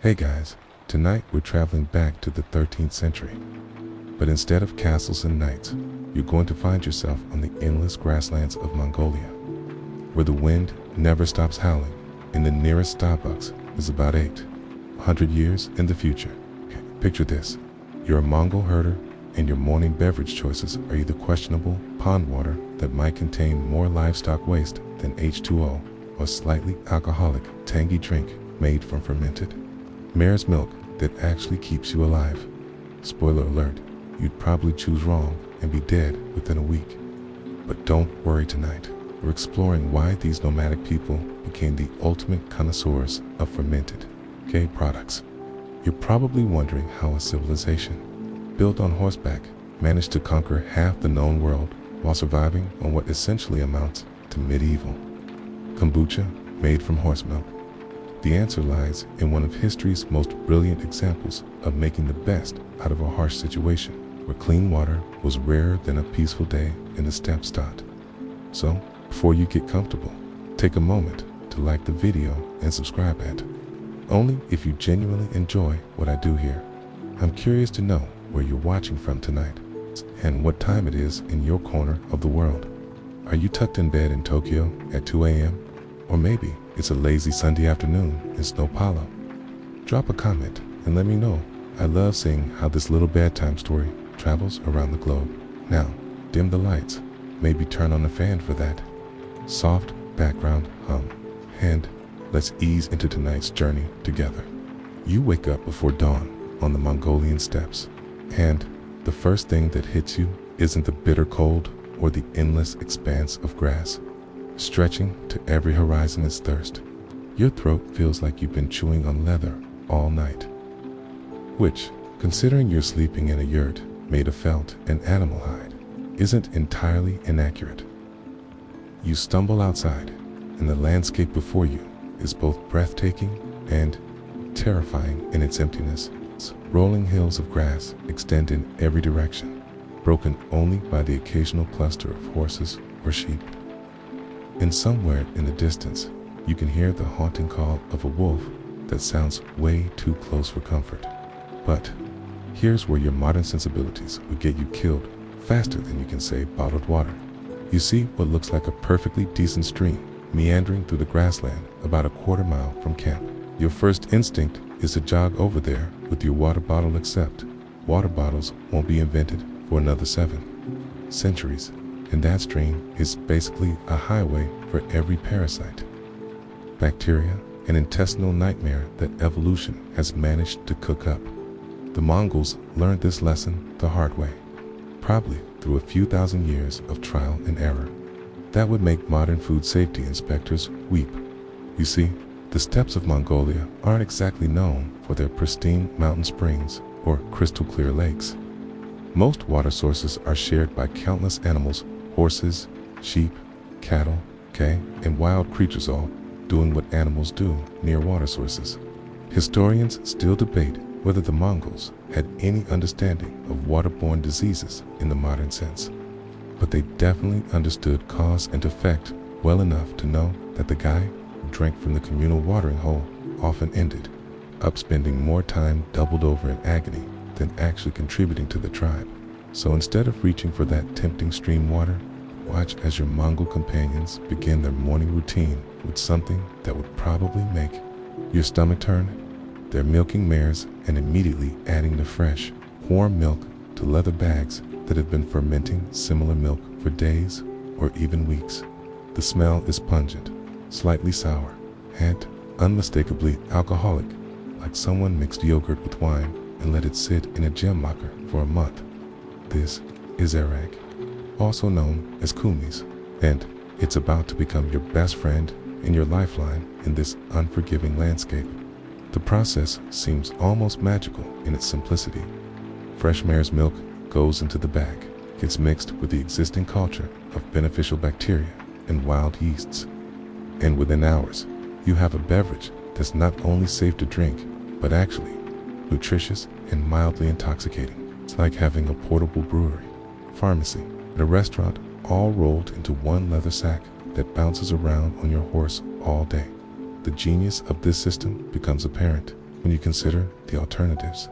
Hey guys, tonight we're traveling back to the 13th century. But instead of castles and knights, you're going to find yourself on the endless grasslands of Mongolia, where the wind never stops howling and the nearest Starbucks is about 800 years in the future. Picture this. You're a Mongol herder and your morning beverage choices are either questionable pond water that might contain more livestock waste than H2O or slightly alcoholic, tangy drink made from fermented mare's milk that actually keeps you alive. Spoiler alert, you'd probably choose wrong and be dead within a week. But don't worry tonight. We're exploring why these nomadic people became the ultimate connoisseurs of fermented products. You're probably wondering how a civilization built on horseback managed to conquer half the known world while surviving on what essentially amounts to medieval kombucha made from horse milk. The answer lies in one of history's most brilliant examples of making the best out of a harsh situation, where clean water was rarer than a peaceful day in the steppe state. So, before you get comfortable, take a moment to like the video and subscribe only if you genuinely enjoy what I do here. I'm curious to know where you're watching from tonight and what time it is in your corner of the world. Are you tucked in bed in Tokyo at 2 a.m.? Or maybe it's a lazy Sunday afternoon in Sao Paulo? Drop a comment and let me know. I love seeing how this little bedtime story travels around the globe. Now, dim the lights, maybe turn on the fan for that soft background hum, and let's ease into tonight's journey together. You wake up before dawn on the Mongolian steppes, and the first thing that hits you isn't the bitter cold or the endless expanse of grass stretching to every horizon is thirst. Your throat feels like you've been chewing on leather all night, which, considering you're sleeping in a yurt made of felt and animal hide, isn't entirely inaccurate. You stumble outside, and the landscape before you is both breathtaking and terrifying in its emptiness. Rolling hills of grass extend in every direction, broken only by the occasional cluster of horses or sheep. And somewhere in the distance, you can hear the haunting call of a wolf that sounds way too close for comfort. But here's where your modern sensibilities would get you killed faster than you can say bottled water. You see what looks like a perfectly decent stream meandering through the grassland about a quarter mile from camp. Your first instinct is to jog over there with your water bottle, except water bottles won't be invented for another 7 centuries. And that stream is basically a highway for every parasite, bacteria, and intestinal nightmare that evolution has managed to cook up. The Mongols learned this lesson the hard way, probably through a few thousand years of trial and error. That would make modern food safety inspectors weep. You see, the steppes of Mongolia aren't exactly known for their pristine mountain springs or crystal clear lakes. Most water sources are shared by countless animals: horses, sheep, cattle, and wild creatures, all doing what animals do near water sources. Historians still debate whether the Mongols had any understanding of waterborne diseases in the modern sense, but they definitely understood cause and effect well enough to know that the guy who drank from the communal watering hole often ended up spending more time doubled over in agony than actually contributing to the tribe. So instead of reaching for that tempting stream water, watch as your Mongol companions begin their morning routine with something that would probably make your stomach turn. They're milking mares and immediately adding the fresh, warm milk to leather bags that have been fermenting similar milk for days or even weeks. The smell is pungent, slightly sour, and unmistakably alcoholic, like someone mixed yogurt with wine and let it sit in a gem locker for a month. This is arag, also known as kumis, and it's about to become your best friend and your lifeline in this unforgiving landscape. The process seems almost magical in its simplicity. Fresh mare's milk goes into the bag, gets mixed with the existing culture of beneficial bacteria and wild yeasts, and within hours, you have a beverage that's not only safe to drink, but actually nutritious and mildly intoxicating. It's like having a portable brewery, pharmacy, and a restaurant all rolled into one leather sack that bounces around on your horse all day. The genius of this system becomes apparent when you consider the alternatives.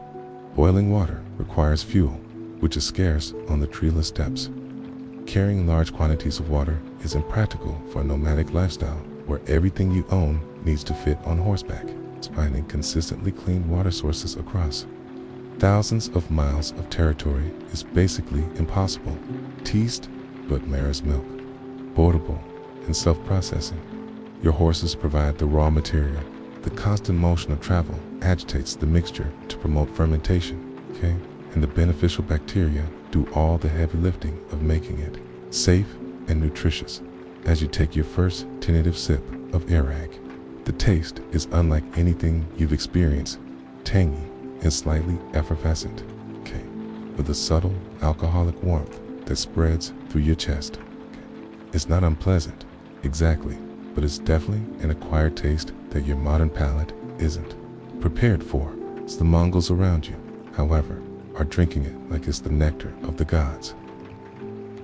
Boiling water requires fuel, which is scarce on the treeless steppes. Carrying large quantities of water is impractical for a nomadic lifestyle where everything you own needs to fit on horseback. Finding consistently clean water sources across thousands of miles of territory is basically impossible. Teased but mare's milk, boardable and self-processing. Your horses provide the raw material. The constant motion of travel agitates the mixture to promote fermentation, and the beneficial bacteria do all the heavy lifting of making it safe and nutritious. As you take your first tentative sip of arag, the taste is unlike anything you've experienced, tangy and slightly effervescent, with a subtle alcoholic warmth that spreads through your chest. It's not unpleasant, exactly, but it's definitely an acquired taste that your modern palate isn't prepared for. It's the Mongols around you, however, are drinking it like it's the nectar of the gods.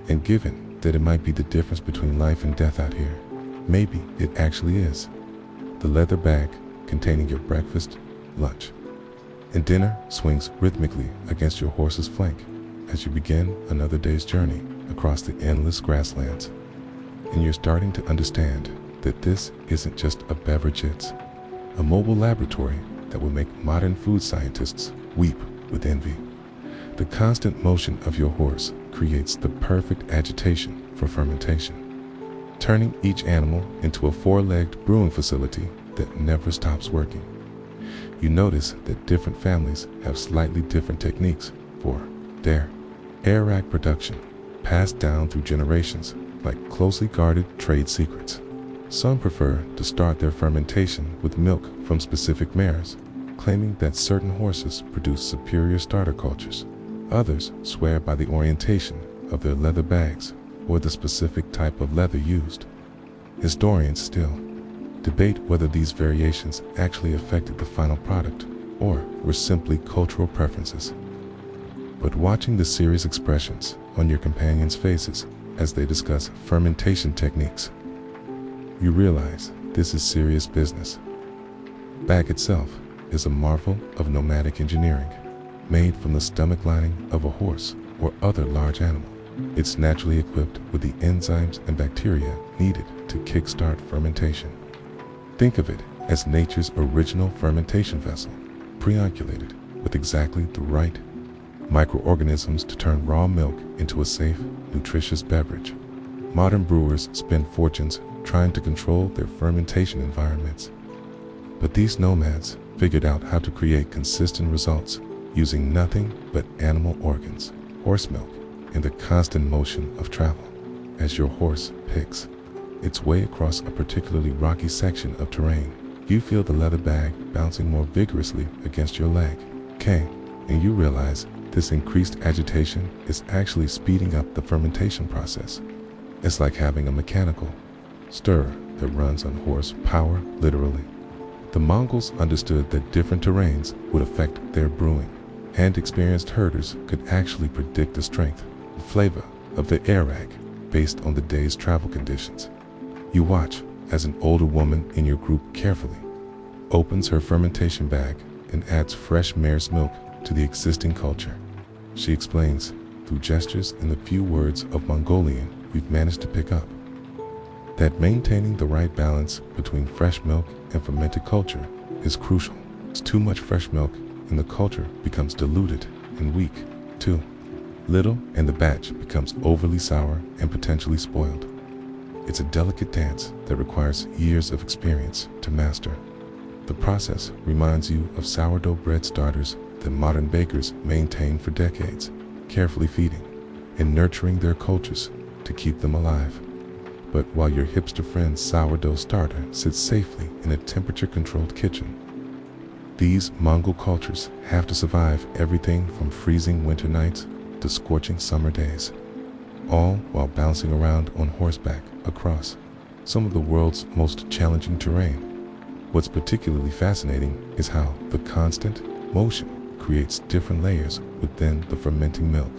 And given that it might be the difference between life and death out here, maybe it actually is. The leather bag containing your breakfast, lunch, and dinner swings rhythmically against your horse's flank as you begin another day's journey across the endless grasslands. And you're starting to understand that this isn't just a beverage, it's a mobile laboratory that will make modern food scientists weep with envy. The constant motion of your horse creates the perfect agitation for fermentation, turning each animal into a four-legged brewing facility that never stops working. You notice that different families have slightly different techniques for their arag production, passed down through generations like closely guarded trade secrets. Some prefer to start their fermentation with milk from specific mares, claiming that certain horses produce superior starter cultures. Others swear by the orientation of their leather bags or the specific type of leather used. Historians still debate whether these variations actually affected the final product or were simply cultural preferences. But watching the serious expressions on your companions' faces as they discuss fermentation techniques, you realize this is serious business. Bag itself is a marvel of nomadic engineering, made from the stomach lining of a horse or other large animal. It's naturally equipped with the enzymes and bacteria needed to kickstart fermentation. Think of it as nature's original fermentation vessel, pre-onculated with exactly the right microorganisms to turn raw milk into a safe, nutritious beverage. Modern brewers spend fortunes trying to control their fermentation environments. But these nomads figured out how to create consistent results using nothing but animal organs, horse milk, and the constant motion of travel. As your horse picks its way across a particularly rocky section of terrain, you feel the leather bag bouncing more vigorously against your leg, and you realize this increased agitation is actually speeding up the fermentation process. It's like having a mechanical stirrer that runs on horse power, literally. The Mongols understood that different terrains would affect their brewing, and experienced herders could actually predict the strength and flavor of the arag based on the day's travel conditions. You watch as an older woman in your group carefully opens her fermentation bag and adds fresh mare's milk to the existing culture. She explains through gestures and the few words of Mongolian we've managed to pick up that maintaining the right balance between fresh milk and fermented culture is crucial. It's too much fresh milk and the culture becomes diluted and weak. Too little and the batch becomes overly sour and potentially spoiled. It's a delicate dance that requires years of experience to master. The process reminds you of sourdough bread starters that modern bakers maintain for decades, carefully feeding and nurturing their cultures to keep them alive. But while your hipster friend's sourdough starter sits safely in a temperature-controlled kitchen, these Mongol cultures have to survive everything from freezing winter nights to scorching summer days, all while bouncing around on horseback across some of the world's most challenging terrain. What's particularly fascinating is how the constant motion creates different layers within the fermenting milk.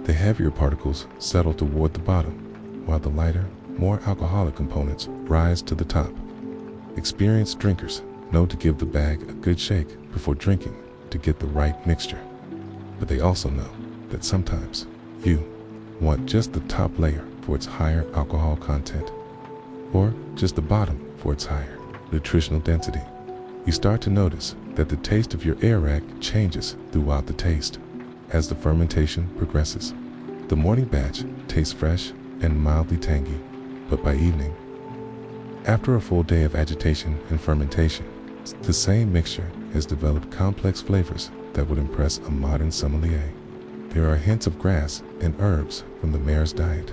The heavier particles settle toward the bottom, while the lighter, more alcoholic components rise to the top. Experienced drinkers know to give the bag a good shake before drinking to get the right mixture. But they also know that sometimes you want just the top layer for its higher alcohol content, or just the bottom for its higher nutritional density. You start to notice that the taste of your arak changes throughout the taste as the fermentation progresses. The morning batch tastes fresh and mildly tangy, but by evening, after a full day of agitation and fermentation, the same mixture has developed complex flavors that would impress a modern sommelier. There are hints of grass and herbs from the mare's diet,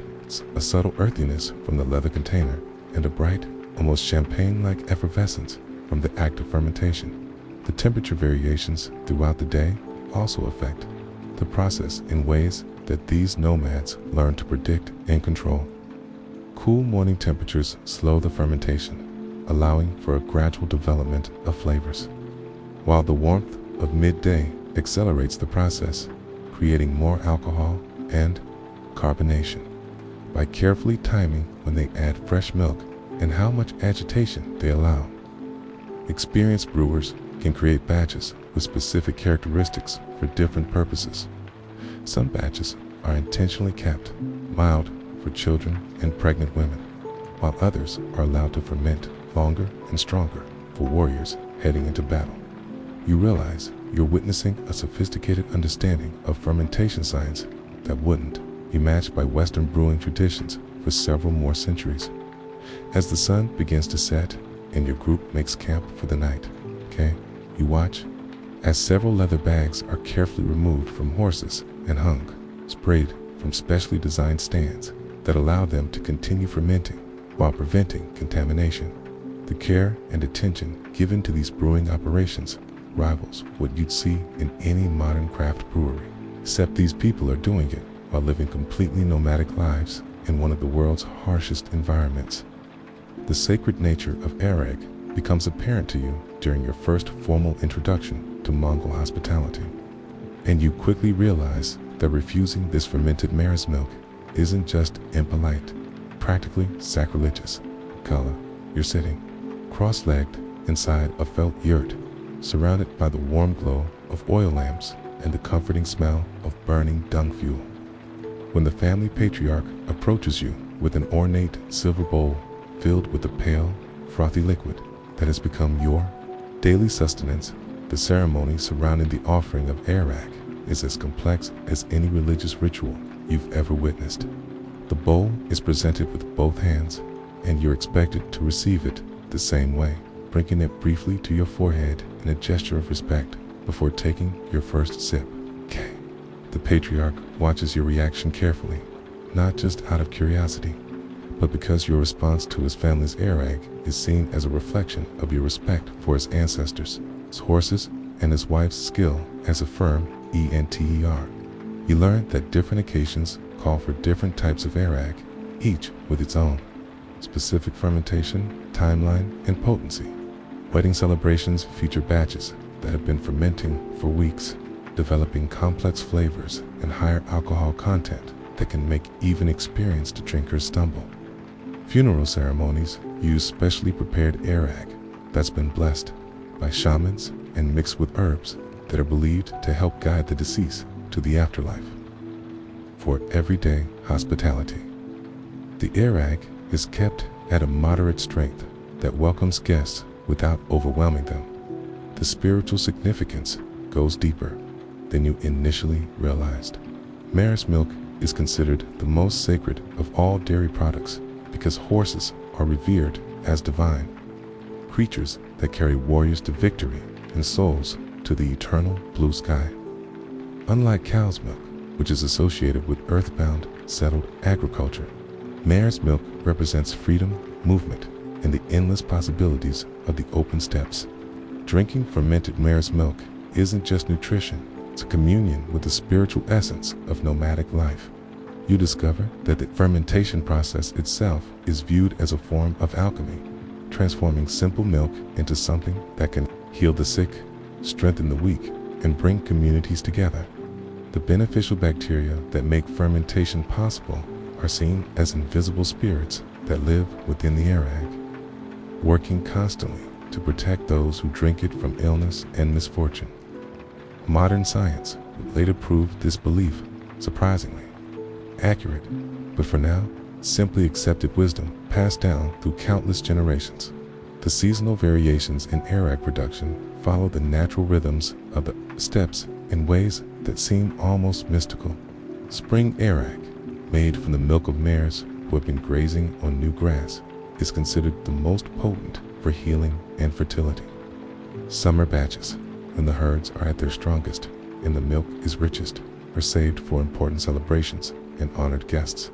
a subtle earthiness from the leather container, and a bright, almost champagne-like effervescence from the act of fermentation. The temperature variations throughout the day also affect the process in ways that these nomads learn to predict and control. Cool morning temperatures slow the fermentation, allowing for a gradual development of flavors, while the warmth of midday accelerates the process, creating more alcohol and carbonation. By carefully timing when they add fresh milk and how much agitation they allow, experienced brewers can create batches with specific characteristics for different purposes. Some batches are intentionally kept mild for children and pregnant women, while others are allowed to ferment longer and stronger for warriors heading into battle. You realize you're witnessing a sophisticated understanding of fermentation science that wouldn't be matched by Western brewing traditions for several more centuries. As the sun begins to set and your group makes camp for the night, you watch as several leather bags are carefully removed from horses and hung, sprayed from specially designed stands that allow them to continue fermenting while preventing contamination. The care and attention given to these brewing operations rivals what you'd see in any modern craft brewery, except these people are doing it while living completely nomadic lives in one of the world's harshest environments. The sacred nature of arak becomes apparent to you during your first formal introduction to Mongol hospitality, and you quickly realize that refusing this fermented mare's milk isn't just impolite, practically sacrilegious. Kala, you're sitting cross-legged inside a felt yurt, surrounded by the warm glow of oil lamps and the comforting smell of burning dung fuel. When the family patriarch approaches you with an ornate silver bowl filled with the pale, frothy liquid that has become your daily sustenance, the ceremony surrounding the offering of arak is as complex as any religious ritual you've ever witnessed. The bowl is presented with both hands, and you're expected to receive it the same way, bringing it briefly to your forehead in a gesture of respect before taking your first sip. The patriarch watches your reaction carefully, not just out of curiosity, but because your response to his family's arak is seen as a reflection of your respect for his ancestors, his horses, and his wife's skill as a firm enter. You learn that different occasions call for different types of arak, each with its own specific fermentation, timeline, and potency. Wedding celebrations feature batches that have been fermenting for weeks, developing complex flavors and higher alcohol content that can make even experienced drinkers stumble. Funeral ceremonies use specially prepared arak that's been blessed by shamans and mixed with herbs that are believed to help guide the deceased to the afterlife. For everyday hospitality, the arak is kept at a moderate strength that welcomes guests without overwhelming them. The spiritual significance goes deeper than you initially realized. Mare's milk is considered the most sacred of all dairy products because horses are revered as divine, creatures that carry warriors to victory and souls to the eternal blue sky. Unlike cow's milk, which is associated with earthbound, settled agriculture, mare's milk represents freedom, movement, and the endless possibilities of the open steppes. Drinking fermented mare's milk isn't just nutrition, it's a communion with the spiritual essence of nomadic life. You discover that the fermentation process itself is viewed as a form of alchemy, transforming simple milk into something that can heal the sick, strengthen the weak, and bring communities together. The beneficial bacteria that make fermentation possible are seen as invisible spirits that live within the arak, working constantly to protect those who drink it from illness and misfortune. Modern science would later prove this belief surprisingly accurate, but for now, simply accepted wisdom passed down through countless generations. The seasonal variations in arak production follow the natural rhythms of the steppes in ways that seem almost mystical. Spring arak, made from the milk of mares who have been grazing on new grass, is considered the most potent for healing and fertility. Summer batches, when the herds are at their strongest and the milk is richest, are saved for important celebrations and honored guests.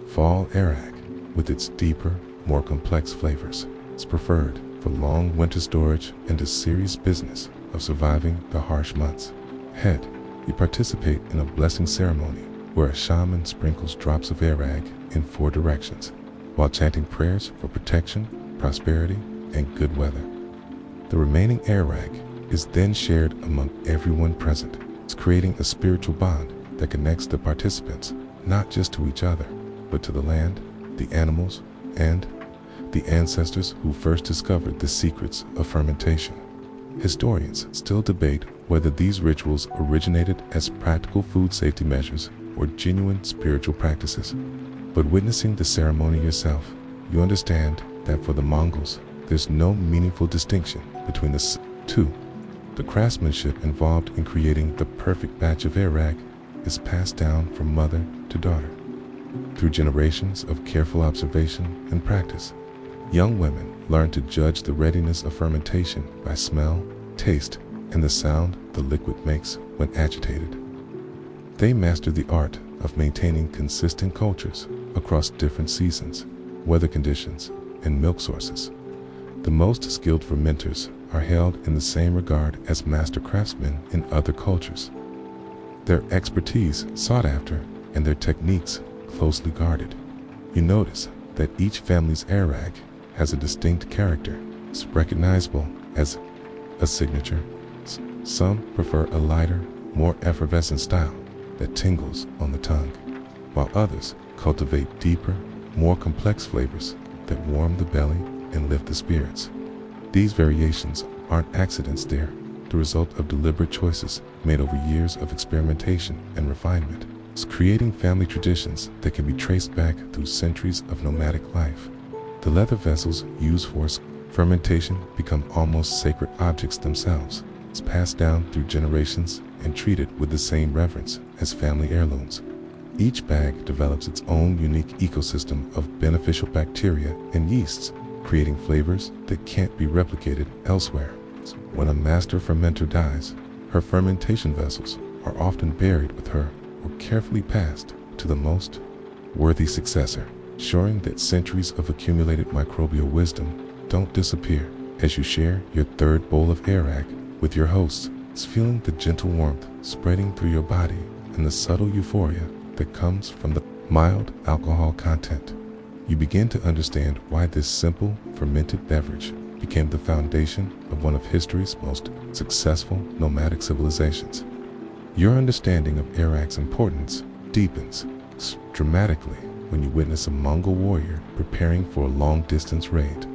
Fall arak, with its deeper, more complex flavors, is preferred for long winter storage and the serious business of surviving the harsh months. Head, you participate in a blessing ceremony where a shaman sprinkles drops of arak in 4 directions, while chanting prayers for protection, prosperity, and good weather. The remaining arak is then shared among everyone present, creating a spiritual bond that connects the participants not just to each other, but to the land, the animals, and the ancestors who first discovered the secrets of fermentation. Historians still debate whether these rituals originated as practical food safety measures or genuine spiritual practices. But witnessing the ceremony yourself, you understand that for the Mongols, there's no meaningful distinction between the two. The craftsmanship involved in creating the perfect batch of arak is passed down from mother to daughter. Through generations of careful observation and practice, young women learn to judge the readiness of fermentation by smell, taste, and the sound the liquid makes when agitated. They master the art of maintaining consistent cultures across different seasons, weather conditions, and milk sources. The most skilled fermenters are held in the same regard as master craftsmen in other cultures. Their expertise sought after and their techniques closely guarded. You notice that each family's arak has a distinct character, it's recognizable as a signature. Some prefer a lighter, more effervescent style that tingles on the tongue, while others cultivate deeper, more complex flavors that warm the belly and lift the spirits. These variations aren't accidents, they're the result of deliberate choices made over years of experimentation and refinement. It's creating family traditions that can be traced back through centuries of nomadic life. The leather vessels used for fermentation become almost sacred objects themselves. It's passed down through generations and treated with the same reverence as family heirlooms. Each bag develops its own unique ecosystem of beneficial bacteria and yeasts, creating flavors that can't be replicated elsewhere. When a master fermenter dies, her fermentation vessels are often buried with her or carefully passed to the most worthy successor, ensuring that centuries of accumulated microbial wisdom don't disappear. As you share your third bowl of arak with your hosts, it's feeling the gentle warmth spreading through your body and the subtle euphoria that comes from the mild alcohol content. You begin to understand why this simple fermented beverage became the foundation of one of history's most successful nomadic civilizations. Your understanding of arak's importance deepens dramatically when you witness a Mongol warrior preparing for a long-distance raid,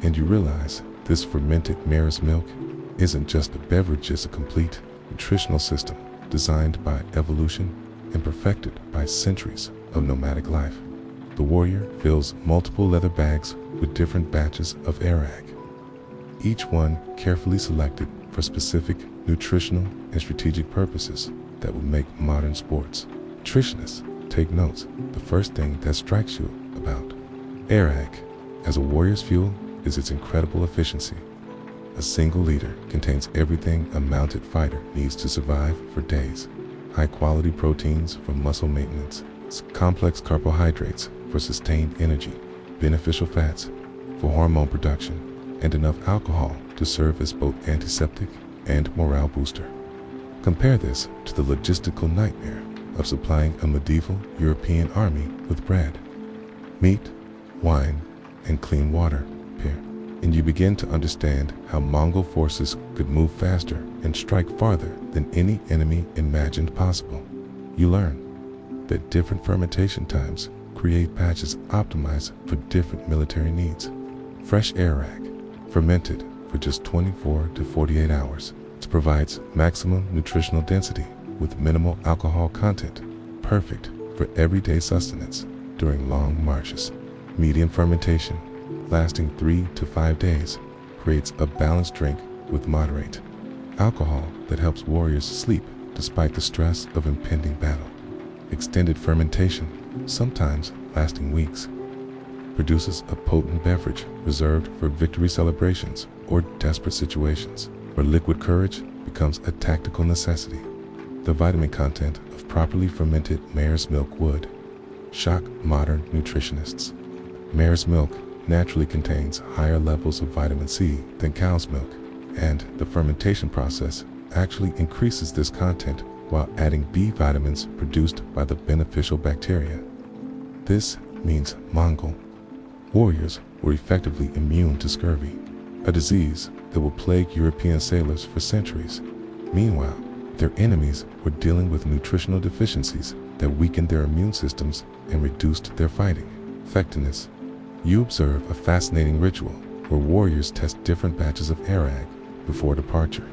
and you realize this fermented mare's milk isn't just a beverage, it's a complete nutritional system designed by evolution and perfected by centuries of nomadic life. The warrior fills multiple leather bags with different batches of arak, each one carefully selected for specific nutritional and strategic purposes that will make modern sports. Nutritionists take notes. The first thing that strikes you about arak as a warrior's fuel is its incredible efficiency. A single liter contains everything a mounted fighter needs to survive for days. High-quality proteins for muscle maintenance, complex carbohydrates for sustained energy, beneficial fats for hormone production, and enough alcohol to serve as both antiseptic and morale booster. Compare this to the logistical nightmare of supplying a medieval European army with bread, meat, wine, and clean water, and you begin to understand how Mongol forces could move faster and strike farther than any enemy imagined possible. You learn that different fermentation times create batches optimized for different military needs. Fresh arak, fermented for just 24 to 48 hours. It provides maximum nutritional density with minimal alcohol content, perfect for everyday sustenance during long marches. Medium fermentation, lasting 3 to 5 days, creates a balanced drink with moderate alcohol that helps warriors sleep despite the stress of impending battle. Extended fermentation, sometimes lasting weeks, produces a potent beverage reserved for victory celebrations or desperate situations where liquid courage becomes a tactical necessity. The vitamin content of properly fermented mare's milk would shock modern nutritionists. Mare's milk naturally contains higher levels of vitamin C than cow's milk, and the fermentation process actually increases this content while adding B vitamins produced by the beneficial bacteria. This means Mongol warriors were effectively immune to scurvy, a disease that will plague European sailors for centuries. Meanwhile, their enemies were dealing with nutritional deficiencies that weakened their immune systems and reduced their fighting effectiveness. You observe a fascinating ritual where warriors test different batches of arag before departure,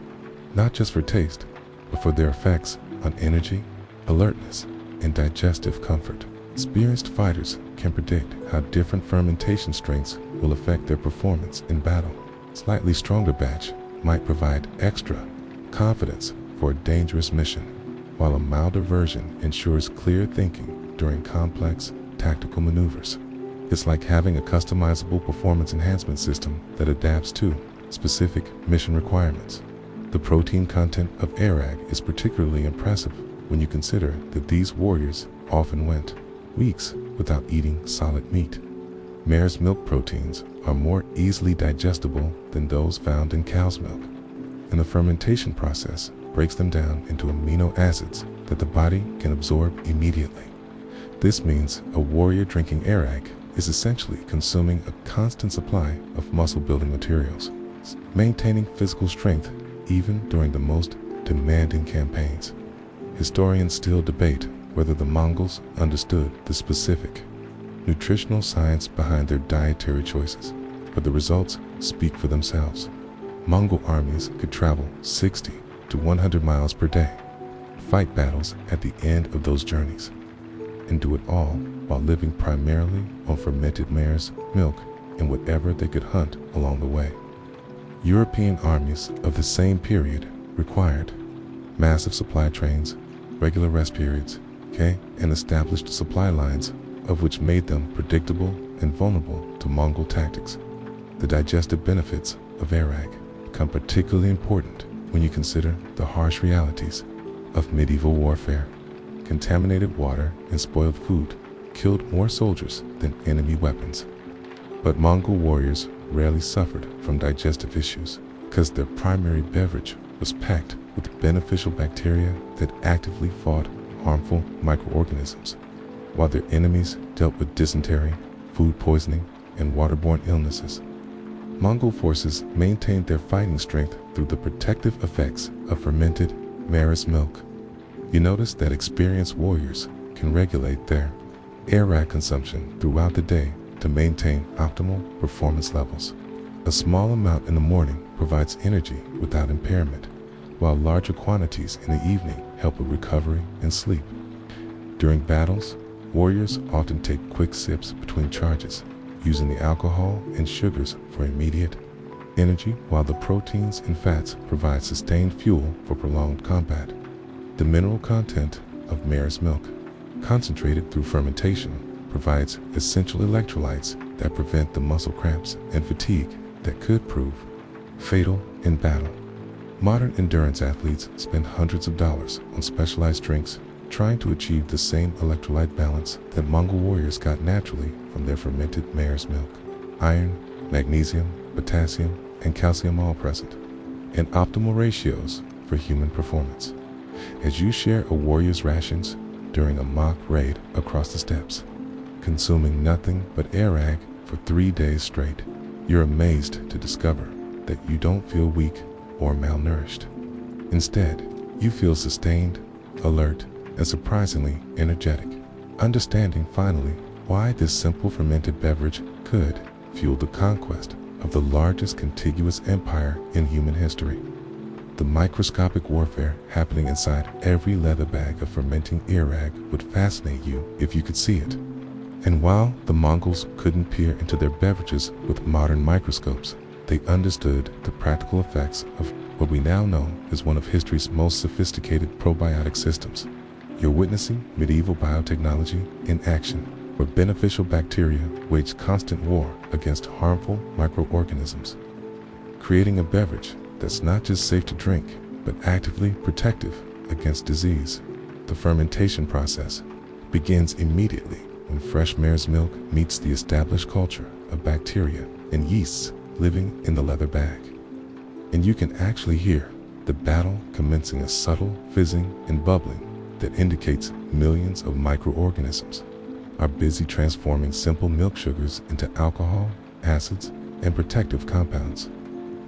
not just for taste, but for their effects on energy, alertness, and digestive comfort. Experienced fighters can predict how different fermentation strengths will affect their performance in battle. Slightly stronger batch might provide extra confidence for a dangerous mission, while a milder version ensures clear thinking during complex tactical maneuvers. It's like having a customizable performance enhancement system that adapts to specific mission requirements. The protein content of arag is particularly impressive when you consider that these warriors often went weeks without eating solid meat. Mare's milk proteins are more easily digestible than those found in cow's milk, and the fermentation process breaks them down into amino acids that the body can absorb immediately. This means a warrior drinking arag is essentially consuming a constant supply of muscle-building materials, maintaining physical strength even during the most demanding campaigns. Historians still debate whether the Mongols understood the specific nutritional science behind their dietary choices, but the results speak for themselves. Mongol armies could travel 60 to 100 miles per day, fight battles at the end of those journeys, and do it all while living primarily on fermented mare's milk and whatever they could hunt along the way. European armies of the same period required massive supply trains, regular rest periods, and established supply lines, of which made them predictable and vulnerable to Mongol tactics. The digestive benefits of arag become particularly important when you consider the harsh realities of medieval warfare. Contaminated water and spoiled food killed more soldiers than enemy weapons. But Mongol warriors rarely suffered from digestive issues because their primary beverage was packed with beneficial bacteria that actively fought harmful microorganisms, while their enemies dealt with dysentery, food poisoning, and waterborne illnesses. Mongol forces maintained their fighting strength through the protective effects of fermented mare's milk. You notice that experienced warriors can regulate their arag consumption throughout the day to maintain optimal performance levels. A small amount in the morning provides energy without impairment, while larger quantities in the evening help with recovery and sleep. During battles, warriors often take quick sips between charges, using the alcohol and sugars for immediate energy, while the proteins and fats provide sustained fuel for prolonged combat. The mineral content of mare's milk, concentrated through fermentation, provides essential electrolytes that prevent the muscle cramps and fatigue that could prove fatal in battle. Modern endurance athletes spend hundreds of dollars on specialized drinks trying to achieve the same electrolyte balance that Mongol warriors got naturally from their fermented mare's milk. Iron, magnesium, potassium, and calcium all present, in optimal ratios for human performance. As you share a warrior's rations during a mock raid across the steppes, consuming nothing but arag for 3 days straight, you're amazed to discover that you don't feel weak or malnourished. Instead, you feel sustained, alert, and surprisingly energetic, understanding finally why this simple fermented beverage could fuel the conquest of the largest contiguous empire in human history. The microscopic warfare happening inside every leather bag of fermenting earrag would fascinate you if you could see it. And while the Mongols couldn't peer into their beverages with modern microscopes, they understood the practical effects of what we now know as one of history's most sophisticated probiotic systems. You're witnessing medieval biotechnology in action, where beneficial bacteria wage constant war against harmful microorganisms, creating a beverage that's not just safe to drink, but actively protective against disease. The fermentation process begins immediately when fresh mare's milk meets the established culture of bacteria and yeasts living in the leather bag. And you can actually hear the battle commencing, a subtle fizzing and bubbling that indicates millions of microorganisms are busy transforming simple milk sugars into alcohol, acids, and protective compounds.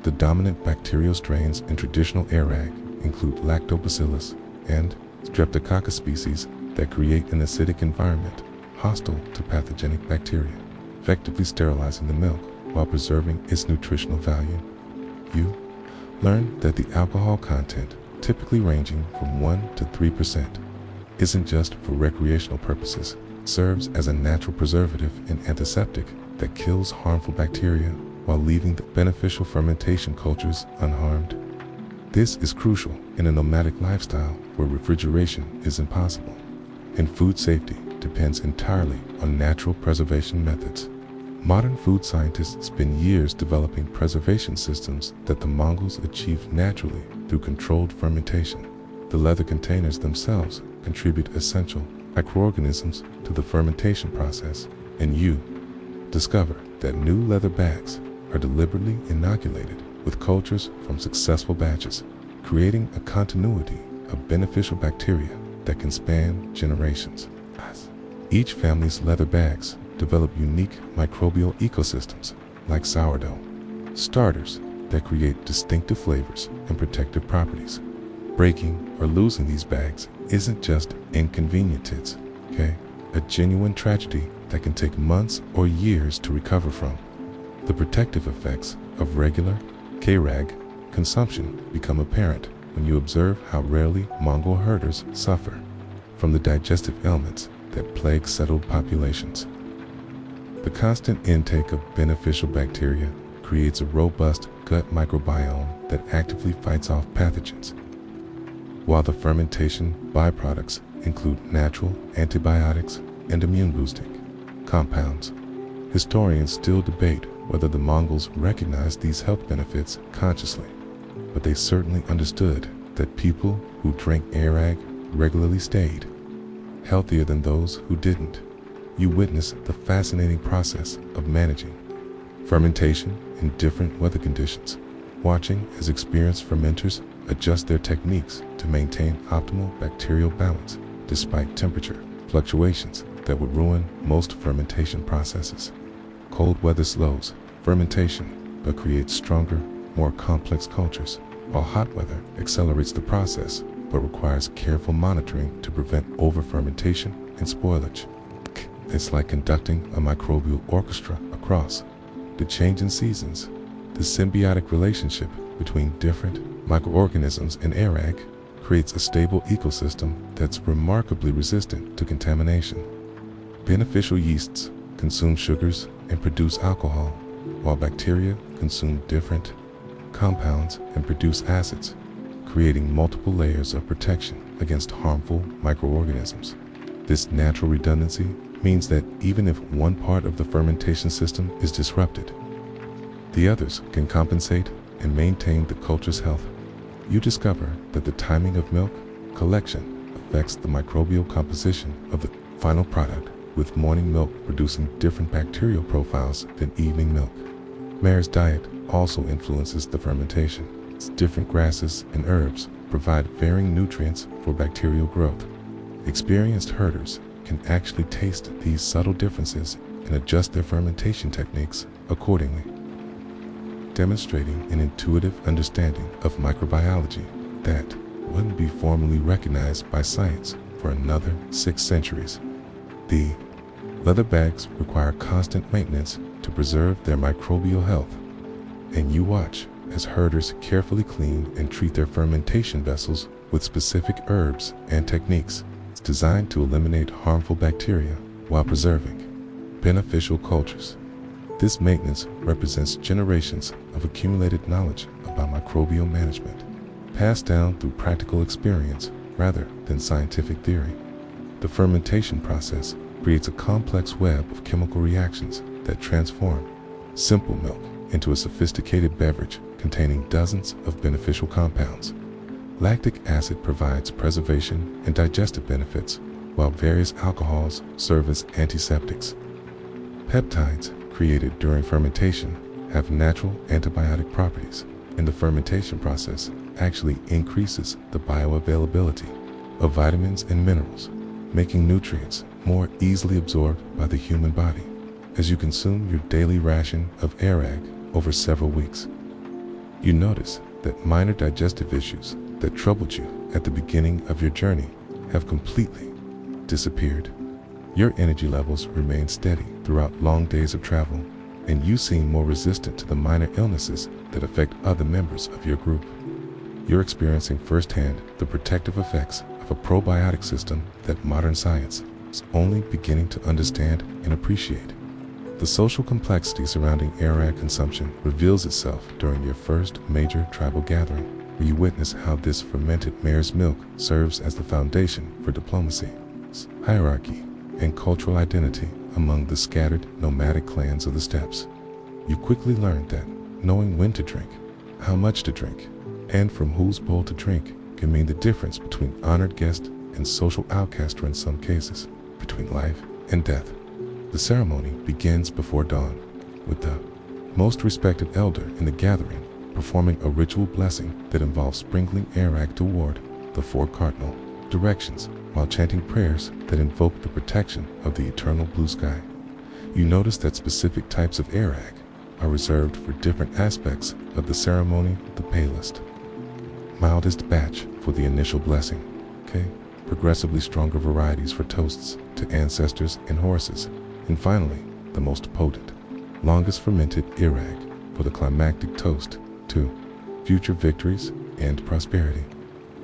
The dominant bacterial strains in traditional earrag include lactobacillus and streptococcus species that create an acidic environment hostile to pathogenic bacteria, effectively sterilizing the milk while preserving its nutritional value. You learn that the alcohol content, typically ranging from 1 to 3%, isn't just for recreational purposes. It serves as a natural preservative and antiseptic that kills harmful bacteria while leaving the beneficial fermentation cultures unharmed. This is crucial in a nomadic lifestyle where refrigeration is impossible, and food safety depends entirely on natural preservation methods. Modern food scientists spend years developing preservation systems that the Mongols achieved naturally through controlled fermentation. The leather containers themselves contribute essential microorganisms to the fermentation process, and you discover that new leather bags are deliberately inoculated with cultures from successful batches, creating a continuity of beneficial bacteria that can span generations. Each family's leather bags develop unique microbial ecosystems like sourdough starters that create distinctive flavors and protective properties. Breaking or losing these bags isn't just inconvenience, okay? A genuine tragedy that can take months or years to recover from. The protective effects of regular K-rag consumption become apparent when you observe how rarely Mongol herders suffer from the digestive ailments that plague settled populations. The constant intake of beneficial bacteria creates a robust gut microbiome that actively fights off pathogens, while the fermentation byproducts include natural antibiotics and immune-boosting compounds. Historians still debate whether the Mongols recognized these health benefits consciously, but they certainly understood that people who drank earrag regularly stayed healthier than those who didn't. You witness the fascinating process of managing fermentation in different weather conditions, watching as experienced fermenters adjust their techniques to maintain optimal bacterial balance despite temperature fluctuations that would ruin most fermentation processes. Cold weather slows fermentation but creates stronger, more complex cultures, while hot weather accelerates the process but requires careful monitoring to prevent over-fermentation and spoilage. It's like conducting a microbial orchestra across the change in seasons. The symbiotic relationship between different microorganisms in earrag creates a stable ecosystem that's remarkably resistant to contamination. Beneficial yeasts consume sugars and produce alcohol, while bacteria consume different compounds and produce acids, creating multiple layers of protection against harmful microorganisms. This natural redundancy means that even if one part of the fermentation system is disrupted, the others can compensate and maintain the culture's health. You discover that the timing of milk collection affects the microbial composition of the final product, with morning milk producing different bacterial profiles than evening milk. Mare's diet also influences the fermentation. Different grasses and herbs provide varying nutrients for bacterial growth. Experienced herders can actually taste these subtle differences and adjust their fermentation techniques accordingly, demonstrating an intuitive understanding of microbiology that wouldn't be formally recognized by science for another 6 centuries. The leather bags require constant maintenance to preserve their microbial health, and you watch as herders carefully clean and treat their fermentation vessels with specific herbs and techniques designed to eliminate harmful bacteria while preserving beneficial cultures. This maintenance represents generations of accumulated knowledge about microbial management, passed down through practical experience rather than scientific theory. The fermentation process creates a complex web of chemical reactions that transform simple milk into a sophisticated beverage containing dozens of beneficial compounds. Lactic acid provides preservation and digestive benefits, while various alcohols serve as antiseptics. Peptides created during fermentation have natural antibiotic properties, and the fermentation process actually increases the bioavailability of vitamins and minerals, making nutrients more easily absorbed by the human body as you consume your daily ration of airag over several weeks. You notice that minor digestive issues that troubled you at the beginning of your journey have completely disappeared. Your energy levels remain steady throughout long days of travel, and you seem more resistant to the minor illnesses that affect other members of your group. You're experiencing firsthand the protective effects of a probiotic system that modern science is only beginning to understand and appreciate. The social complexity surrounding airag consumption reveals itself during your first major tribal gathering, where you witness how this fermented mare's milk serves as the foundation for diplomacy, hierarchy, and cultural identity among the scattered nomadic clans of the steppes. You quickly learn that knowing when to drink, how much to drink, and from whose bowl to drink can mean the difference between honored guest and social outcast, or in some cases, between life and death. The ceremony begins before dawn, with the most respected elder in the gathering performing a ritual blessing that involves sprinkling airag toward the 4 cardinal directions while chanting prayers that invoke the protection of the eternal blue sky. You notice that specific types of airag are reserved for different aspects of the ceremony. The palest, mildest batch for the initial blessing, progressively stronger varieties for toasts to ancestors and horses, and finally, the most potent, longest fermented airag for the climactic toast to future victories and prosperity.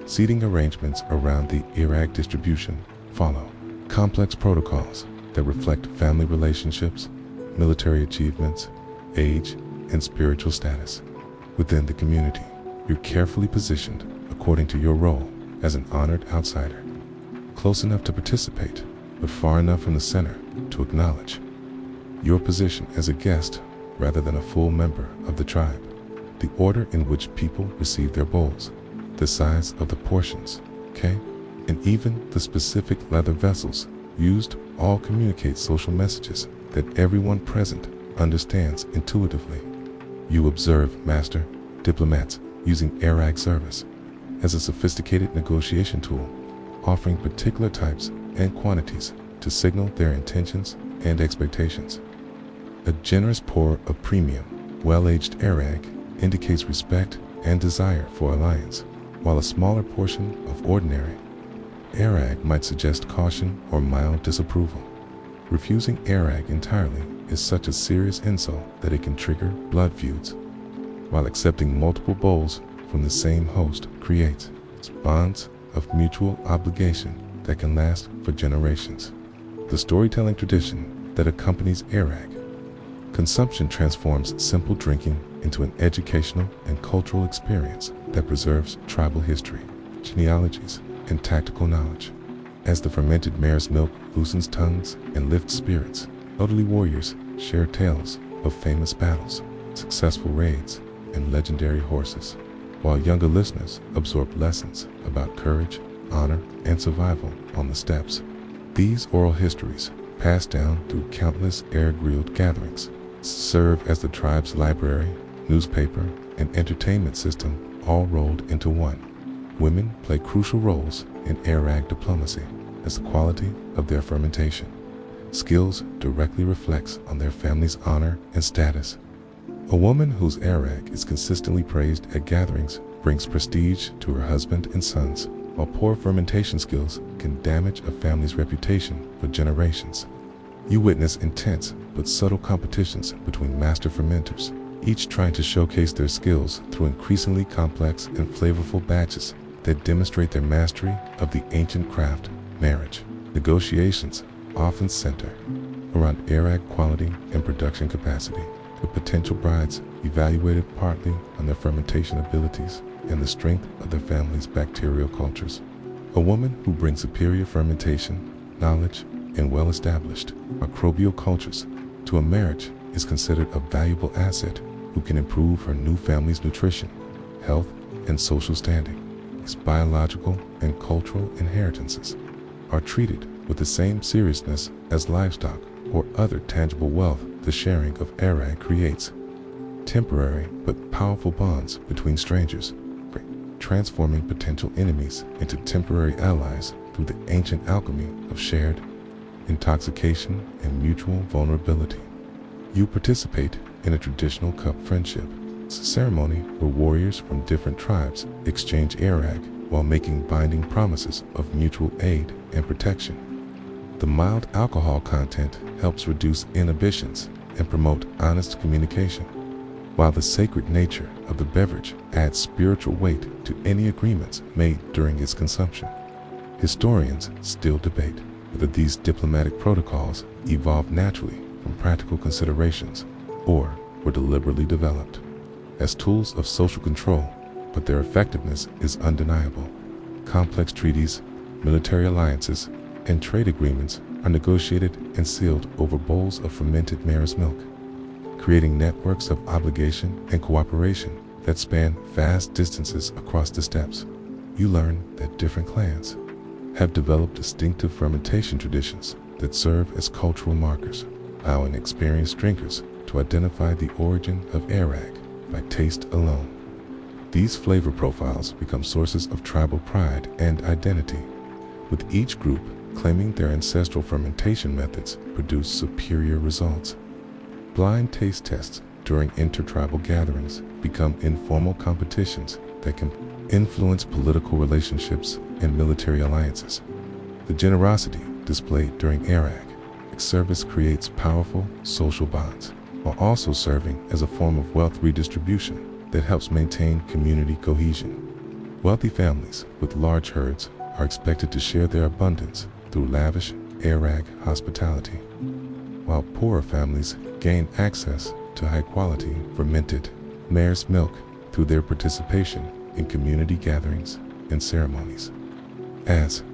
Seating arrangements around the airag distribution follow complex protocols that reflect family relationships, military achievements, age, and spiritual status. Within the community, you're carefully positioned according to your role as an honored outsider, close enough to participate, but far enough from the center to acknowledge your position as a guest rather than a full member of the tribe. The order in which people receive their bowls, the size of the portions, and even the specific leather vessels used all communicate social messages that everyone present understands intuitively. You observe master diplomats using airag service as a sophisticated negotiation tool, offering particular types and quantities to signal their intentions and expectations. A generous pour of premium, well-aged airag indicates respect and desire for alliance, while a smaller portion of ordinary airag might suggest caution or mild disapproval. Refusing airag entirely is such a serious insult that it can trigger blood feuds, while accepting multiple bowls from the same host creates bonds of mutual obligation that can last for generations. The storytelling tradition that accompanies airag consumption transforms simple drinking into an educational and cultural experience that preserves tribal history, genealogies, and tactical knowledge. As the fermented mare's milk loosens tongues and lifts spirits, elderly warriors share tales of famous battles, successful raids, and legendary horses, while younger listeners absorb lessons about courage, honor, and survival on the steppes. These oral histories, passed down through countless air-grilled gatherings, serve as the tribe's library, newspaper, and entertainment system, all rolled into one. Women play crucial roles in airag diplomacy, as the quality of their fermentation skills directly reflects on their family's honor and status. A woman whose airag is consistently praised at gatherings brings prestige to her husband and sons, while poor fermentation skills can damage a family's reputation for generations. You witness intense but subtle competitions between master fermenters, each trying to showcase their skills through increasingly complex and flavorful batches that demonstrate their mastery of the ancient craft, marriage. Negotiations often center around airag quality and production capacity, with potential brides evaluated partly on their fermentation abilities and the strength of their family's bacterial cultures. A woman who brings superior fermentation, knowledge, and well-established microbial cultures to a marriage is considered a valuable asset who can improve her new family's nutrition, health, and social standing. These biological and cultural inheritances are treated with the same seriousness as livestock or other tangible wealth the sharing of airag creates. Temporary but powerful bonds between strangers, transforming potential enemies into temporary allies through the ancient alchemy of shared intoxication and mutual vulnerability. You participate in a traditional cup friendship. It's a ceremony where warriors from different tribes exchange airag while making binding promises of mutual aid and protection. The mild alcohol content helps reduce inhibitions and promote honest communication, while the sacred nature of the beverage adds spiritual weight to any agreements made during its consumption. Historians still debate whether these diplomatic protocols evolved naturally from practical considerations or were deliberately developed as tools of social control, but their effectiveness is undeniable. Complex treaties, military alliances, and trade agreements are negotiated and sealed over bowls of fermented mare's milk, creating networks of obligation and cooperation that span vast distances across the steppes. You learn that different clans have developed distinctive fermentation traditions that serve as cultural markers, allowing experienced drinkers to identify the origin of airag by taste alone. These flavor profiles become sources of tribal pride and identity, with each group claiming their ancestral fermentation methods produce superior results. Blind taste tests during intertribal gatherings become informal competitions that can influence political relationships and military alliances. The generosity displayed during airag service creates powerful social bonds, while also serving as a form of wealth redistribution that helps maintain community cohesion. Wealthy families with large herds are expected to share their abundance through lavish airag hospitality, while poorer families gain access to high-quality fermented mare's milk through their participation in community gatherings and ceremonies. As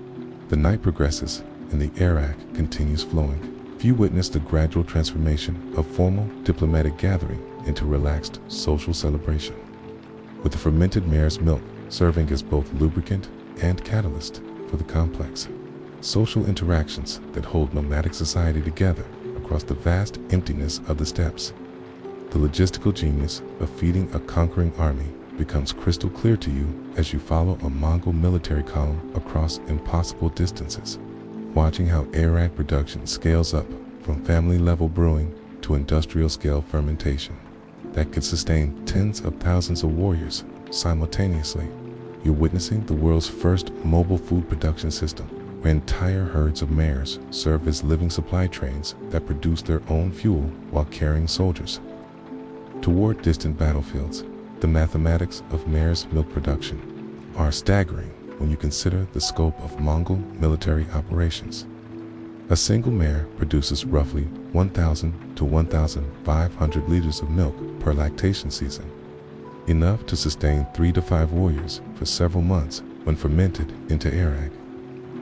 the night progresses and the airag continues flowing, few witness the gradual transformation of formal diplomatic gathering into relaxed social celebration, with the fermented mare's milk serving as both lubricant and catalyst for the complex social interactions that hold nomadic society together across the vast emptiness of the steppes. The logistical genius of feeding a conquering army becomes crystal clear to you as you follow a Mongol military column across impossible distances, watching how airag production scales up from family-level brewing to industrial-scale fermentation that could sustain tens of thousands of warriors simultaneously. You're witnessing the world's first mobile food production system, where entire herds of mares serve as living supply trains that produce their own fuel while carrying soldiers toward distant battlefields. The mathematics of mare's milk production are staggering when you consider the scope of Mongol military operations. A single mare produces roughly 1,000 to 1,500 liters of milk per lactation season, enough to sustain 3 to 5 warriors for several months when fermented into airag.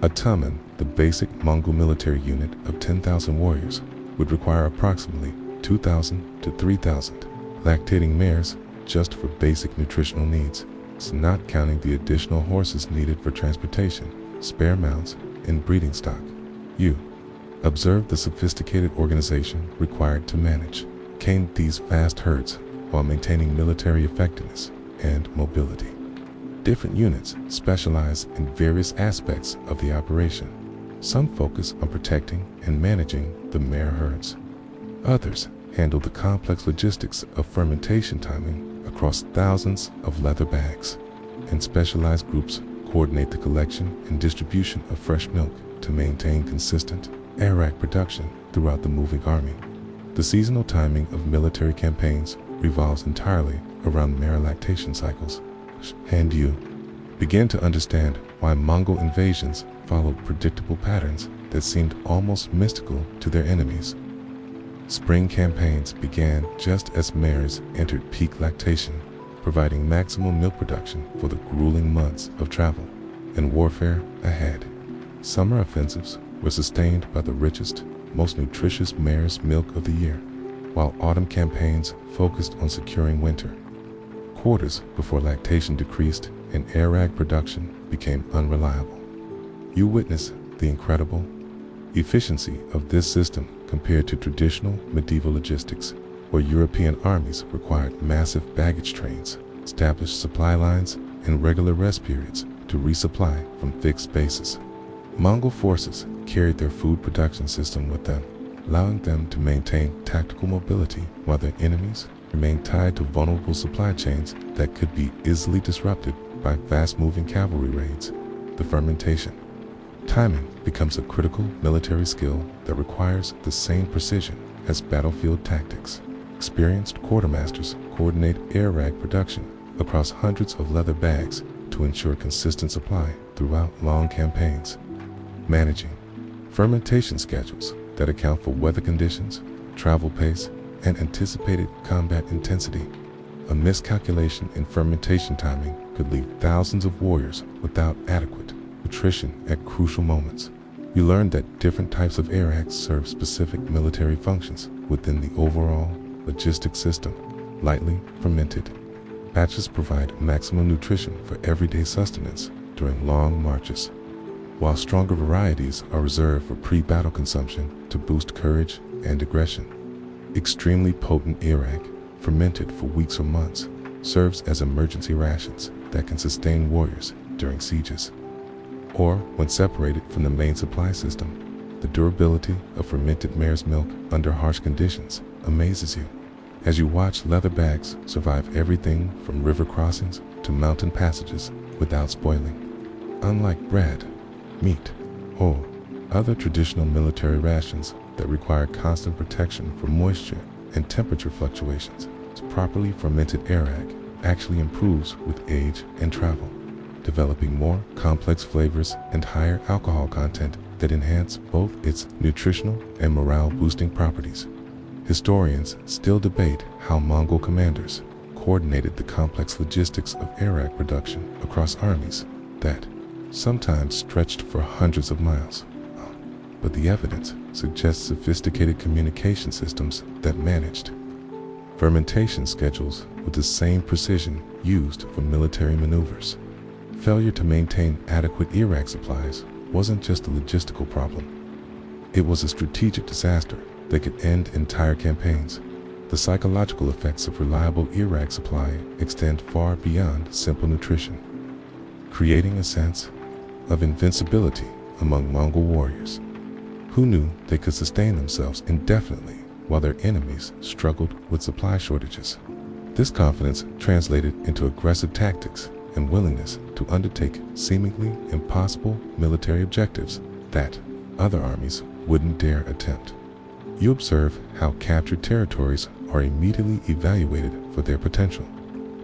A tamen, the basic Mongol military unit of 10,000 warriors, would require approximately 2,000 to 3,000 lactating mares just for basic nutritional needs, not counting the additional horses needed for transportation, spare mounts, and breeding stock. You observe the sophisticated organization required to manage these vast herds while maintaining military effectiveness and mobility. Different units specialize in various aspects of the operation. Some focus on protecting and managing the mare herds. Others handle the complex logistics of fermentation timing across thousands of leather bags, and specialized groups coordinate the collection and distribution of fresh milk to maintain consistent airag production throughout the moving army. The seasonal timing of military campaigns revolves entirely around mare lactation cycles. And you begin to understand why Mongol invasions followed predictable patterns that seemed almost mystical to their enemies. Spring campaigns began just as mares entered peak lactation, providing maximum milk production for the grueling months of travel and warfare ahead. Summer offensives were sustained by the richest, most nutritious mare's milk of the year, while autumn campaigns focused on securing winter quarters before lactation decreased and air rag production became unreliable. You witness the incredible efficiency of this system compared to traditional medieval logistics, where European armies required massive baggage trains, established supply lines, and regular rest periods to resupply from fixed bases. Mongol forces carried their food production system with them, allowing them to maintain tactical mobility while their enemies remained tied to vulnerable supply chains that could be easily disrupted by fast-moving cavalry raids. The fermentation. Timing becomes a critical military skill that requires the same precision as battlefield tactics. Experienced quartermasters coordinate air rag production across hundreds of leather bags to ensure consistent supply throughout long campaigns. Managing fermentation schedules that account for weather conditions, travel pace, and anticipated combat intensity. A miscalculation in fermentation timing could leave thousands of warriors without adequate nutrition at crucial moments. You learn that different types of air rags serve specific military functions within the overall logistics system. Lightly fermented batches provide maximum nutrition for everyday sustenance during long marches, while stronger varieties are reserved for pre-battle consumption to boost courage and aggression. Extremely potent air rag, fermented for weeks or months, serves as emergency rations that can sustain warriors during sieges. Or when separated from the main supply system, the durability of fermented mare's milk under harsh conditions amazes you, as you watch leather bags survive everything from river crossings to mountain passages without spoiling. Unlike bread, meat, or other traditional military rations that require constant protection from moisture and temperature fluctuations, properly fermented air rag actually improves with age and travel, developing more complex flavors and higher alcohol content that enhance both its nutritional and morale-boosting properties. Historians still debate how Mongol commanders coordinated the complex logistics of air rag production across armies that sometimes stretched for hundreds of miles. But the evidence suggests sophisticated communication systems that managed fermentation schedules with the same precision used for military maneuvers. Failure to maintain adequate air rag supplies wasn't just a logistical problem. It was a strategic disaster that could end entire campaigns. The psychological effects of reliable air rag supply extend far beyond simple nutrition, creating a sense of invincibility among Mongol warriors, who knew they could sustain themselves indefinitely while their enemies struggled with supply shortages. This confidence translated into aggressive tactics and willingness to undertake seemingly impossible military objectives that other armies wouldn't dare attempt. You observe how captured territories are immediately evaluated for their potential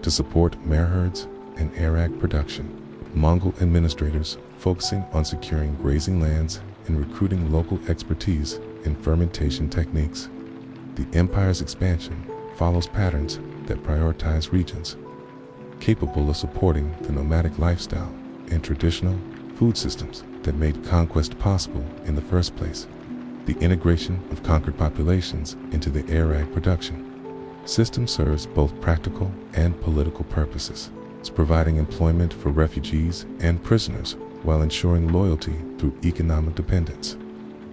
to support mare herds and air rag production. Mongol administrators focusing on securing grazing lands and recruiting local expertise in fermentation techniques. The empire's expansion follows patterns that prioritize regions capable of supporting the nomadic lifestyle and traditional food systems that made conquest possible in the first place. The integration of conquered populations into the air rag production system serves both practical and political purposes. It's providing employment for refugees and prisoners while ensuring loyalty through economic dependence.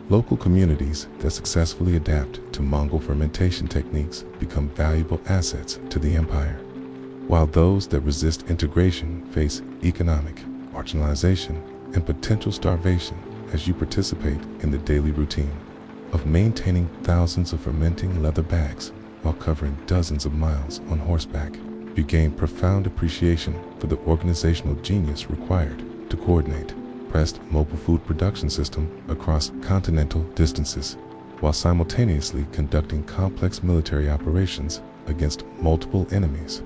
Local communities that successfully adapt to Mongol fermentation techniques become valuable assets to the empire, while those that resist integration face economic marginalization and potential starvation as you participate in the daily routine of maintaining thousands of fermenting leather bags while covering dozens of miles on horseback. You gain profound appreciation for the organizational genius required to coordinate pressed mobile food production system across continental distances, while simultaneously conducting complex military operations against multiple enemies.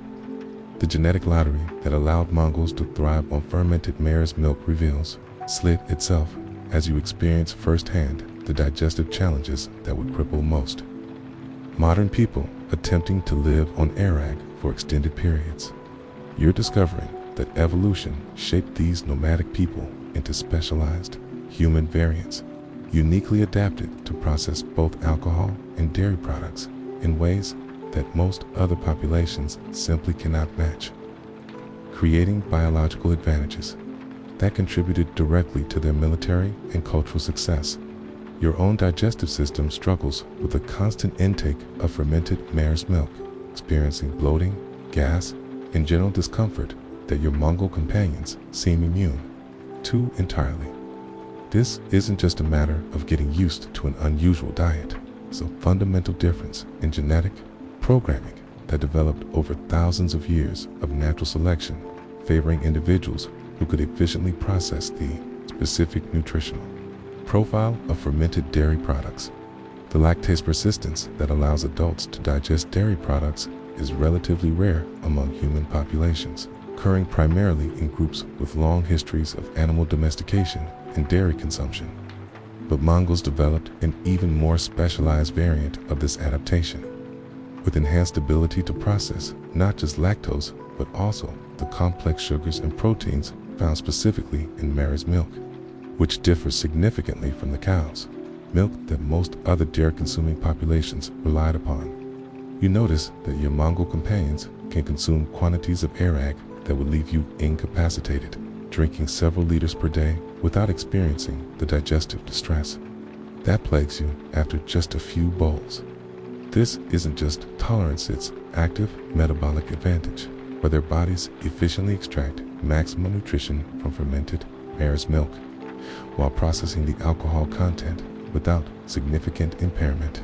The genetic lottery that allowed Mongols to thrive on fermented mare's milk reveals slit itself as you experience firsthand the digestive challenges that would cripple most modern people attempting to live on arag for extended periods. You're discovering that evolution shaped these nomadic people into specialized human variants, uniquely adapted to process both alcohol and dairy products in ways that most other populations simply cannot match, creating biological advantages that contributed directly to their military and cultural success. Your own digestive system struggles with the constant intake of fermented mare's milk, experiencing bloating, gas, and general discomfort that your Mongol companions seem immune to entirely. This isn't just a matter of getting used to an unusual diet. It's a fundamental difference in genetic programming that developed over thousands of years of natural selection, favoring individuals who could efficiently process the specific nutritional profile of fermented dairy products. The lactase persistence that allows adults to digest dairy products is relatively rare among human populations, occurring primarily in groups with long histories of animal domestication and dairy consumption. But Mongols developed an even more specialized variant of this adaptation, with enhanced ability to process not just lactose, but also the complex sugars and proteins found specifically in mare's milk, which differs significantly from the cow's milk that most other dairy-consuming populations relied upon. You notice that your Mongol companions can consume quantities of arag that would leave you incapacitated, drinking several liters per day without experiencing the digestive distress that plagues you after just a few bowls. This isn't just tolerance, it's active metabolic advantage, where their bodies efficiently extract maximum nutrition from fermented mare's milk, while processing the alcohol content without significant impairment.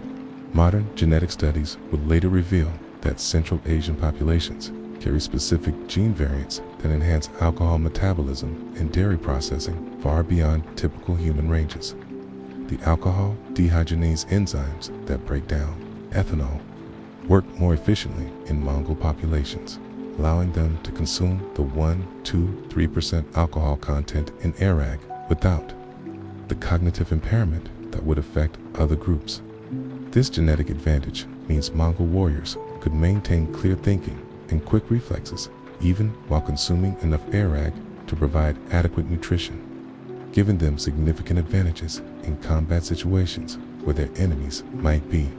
Modern genetic studies would later reveal that Central Asian populations carry specific gene variants that enhance alcohol metabolism and dairy processing far beyond typical human ranges. The alcohol dehydrogenase enzymes that break down ethanol work more efficiently in Mongol populations, allowing them to consume the 1–3% alcohol content in arag without the cognitive impairment that would affect other groups. This genetic advantage means Mongol warriors could maintain clear thinking and quick reflexes even while consuming enough arag to provide adequate nutrition, giving them significant advantages in combat situations where their enemies might be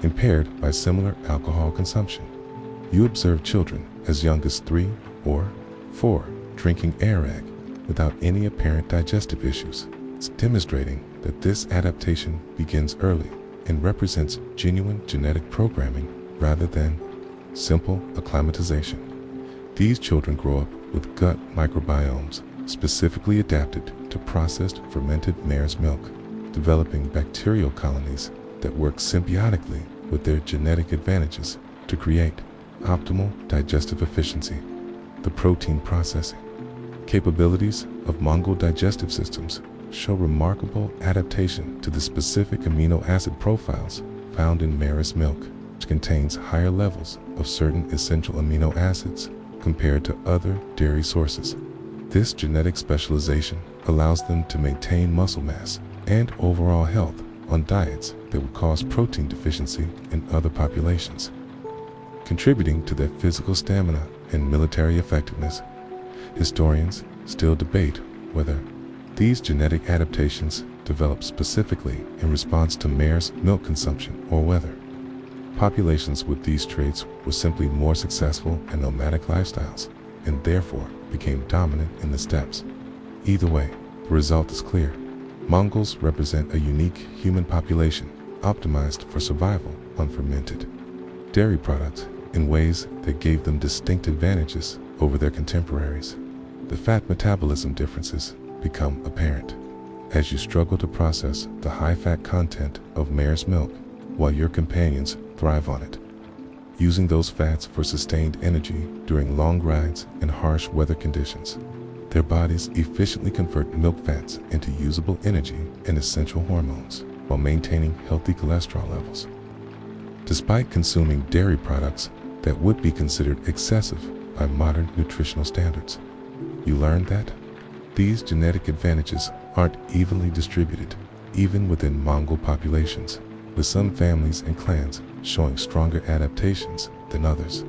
impaired by similar alcohol consumption. You observe children as young as 3 or 4 drinking arag without any apparent digestive issues. It's demonstrating that this adaptation begins early and represents genuine genetic programming rather than simple acclimatization. These children grow up with gut microbiomes specifically adapted to processed fermented mare's milk, developing bacterial colonies that work symbiotically with their genetic advantages to create optimal digestive efficiency. The protein processing capabilities of Mongol digestive systems show remarkable adaptation to the specific amino acid profiles found in mare's milk, which contains higher levels of certain essential amino acids compared to other dairy sources. This genetic specialization allows them to maintain muscle mass and overall health on diets that would cause protein deficiency in other populations, contributing to their physical stamina and military effectiveness. Historians still debate whether these genetic adaptations developed specifically in response to mare's milk consumption or whether populations with these traits were simply more successful in nomadic lifestyles and therefore became dominant in the steppes. Either way, the result is clear. Mongols represent a unique human population optimized for survival on fermented dairy products in ways that gave them distinct advantages over their contemporaries. The fat metabolism differences become apparent as you struggle to process the high-fat content of mare's milk while your companions thrive on it, using those fats for sustained energy during long rides and harsh weather conditions. Their bodies efficiently convert milk fats into usable energy and essential hormones while maintaining healthy cholesterol levels. despite consuming dairy products that would be considered excessive by modern nutritional standards. You learn that these genetic advantages aren't evenly distributed, even within Mongol populations, with some families and clans showing stronger adaptations than others.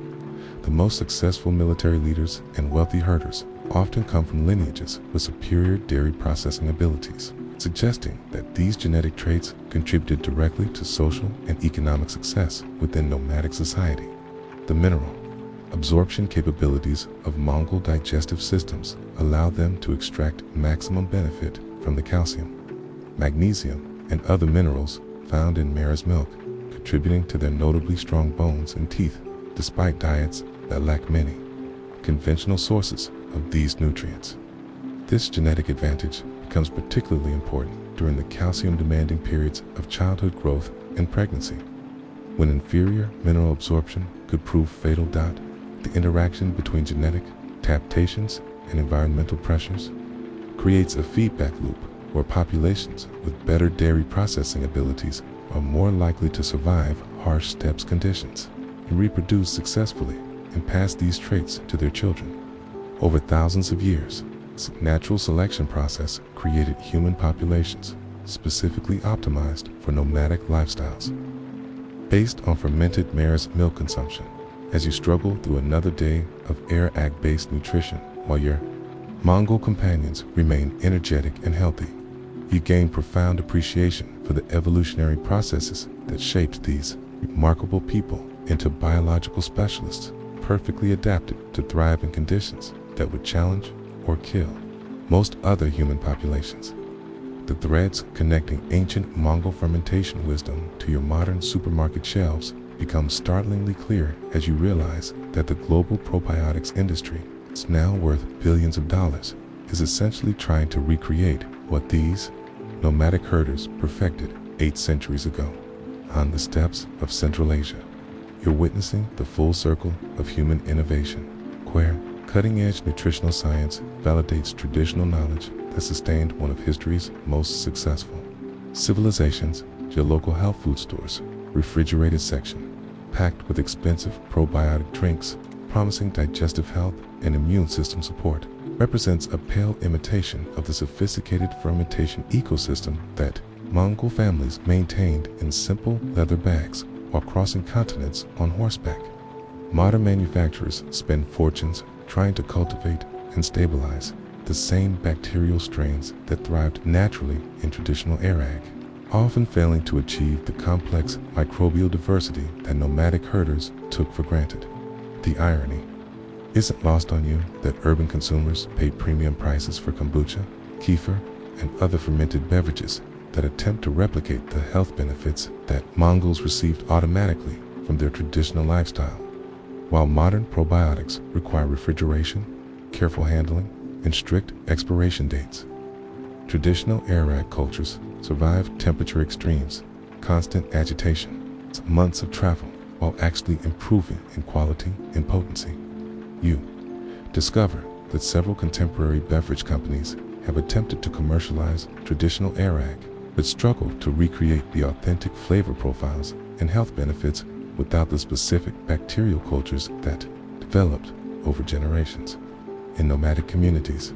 The most successful military leaders and wealthy herders often come from lineages with superior dairy processing abilities, suggesting that these genetic traits contributed directly to social and economic success within nomadic society. The mineral absorption capabilities of Mongol digestive systems allow them to extract maximum benefit from the calcium, magnesium, and other minerals found in mare's milk, contributing to their notably strong bones and teeth, despite diets that lack many conventional sources of these nutrients. This genetic advantage becomes particularly important during the calcium-demanding periods of childhood growth and pregnancy, when inferior mineral absorption could prove fatal. The interaction between genetic adaptations and environmental pressures creates a feedback loop where populations with better dairy processing abilities are more likely to survive harsh steppe conditions and reproduce successfully and pass these traits to their children. Over thousands of years, this natural selection process created human populations specifically optimized for nomadic lifestyles. Based on fermented mare's milk consumption, as you struggle through another day of air-ag-based nutrition while your Mongol companions remain energetic and healthy, you gain profound appreciation for the evolutionary processes that shaped these remarkable people into biological specialists perfectly adapted to thrive in conditions that would challenge or kill most other human populations. The threads connecting ancient Mongol fermentation wisdom to your modern supermarket shelves become startlingly clear as you realize that the global probiotics industry, it's now worth billions of dollars, is essentially trying to recreate what these nomadic herders perfected 8 centuries ago on the steppes of Central Asia. You're witnessing the full circle of human innovation, where cutting-edge nutritional science validates traditional knowledge that sustained one of history's most successful civilizations. Your local health food store's refrigerated section, packed with expensive probiotic drinks promising digestive health and immune system support, represents a pale imitation of the sophisticated fermentation ecosystem that Mongol families maintained in simple leather bags while crossing continents on horseback. Modern manufacturers spend fortunes trying to cultivate and stabilize the same bacterial strains that thrived naturally in traditional air-ag, often failing to achieve the complex microbial diversity that nomadic herders took for granted. The irony isn't lost on you that urban consumers pay premium prices for kombucha, kefir, and other fermented beverages that attempt to replicate the health benefits that Mongols received automatically from their traditional lifestyle. While modern probiotics require refrigeration, careful handling, and strict expiration dates, traditional air-ag cultures survive temperature extremes, constant agitation, months of travel, while actually improving in quality and potency. You discover that several contemporary beverage companies have attempted to commercialize traditional air-ag, but struggle to recreate the authentic flavor profiles and health benefits without the specific bacterial cultures that developed over generations. In nomadic communities,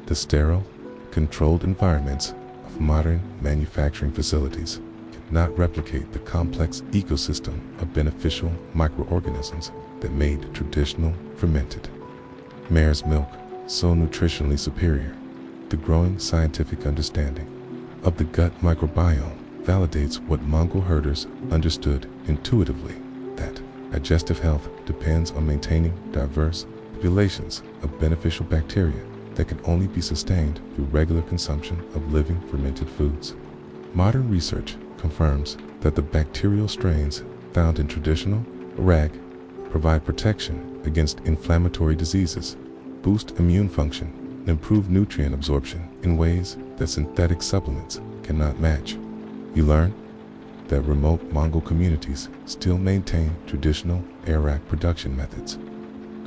the sterile, controlled environments of modern manufacturing facilities cannot replicate the complex ecosystem of beneficial microorganisms that made traditional fermented mare's milk so nutritionally superior. The growing scientific understanding of the gut microbiome validates what Mongol herders understood intuitively, that digestive health depends on maintaining diverse populations of beneficial bacteria that can only be sustained through regular consumption of living fermented foods. Modern research confirms that the bacterial strains found in traditional air-ag provide protection against inflammatory diseases, boost immune function, and improve nutrient absorption in ways that synthetic supplements cannot match. You learn that remote Mongol communities still maintain traditional air-ag production methods,